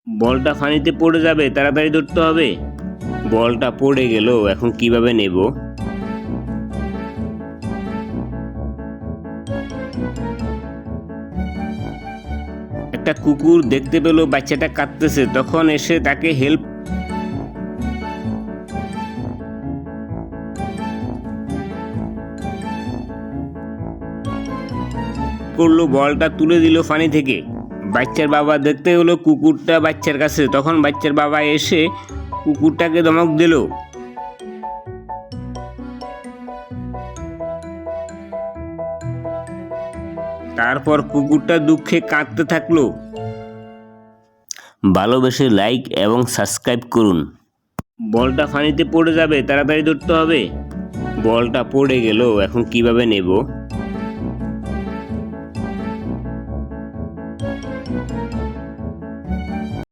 বলটা পানিতে পড়ে যাবে, তাড়াতাড়ি ধরতে হবে। বলটা পড়ে গেল, এখন কিভাবে নেব? একটা কুকুর দেখতে পেল বাচ্চাটা কাঁদতেছে, তখন এসে তাকে হেল্প করলো, বলটা তুলে দিল পানি থেকে। বাচ্চার বাবা দেখতে হলো কুকুরটা বাচ্চার কাছে, তখন বাচ্চার বাবা এসে কুকুরটাকে ধমক দিল। তারপর কুকুরটা দুঃখে কাঁদতে থাকলো। ভালোবেসে লাইক এবং সাবস্ক্রাইব করুন। বলটা পানিতে পড়ে যাবে, তাড়াতাড়ি ধরতে হবে। বলটা পড়ে গেল, এখন কিভাবে নেব?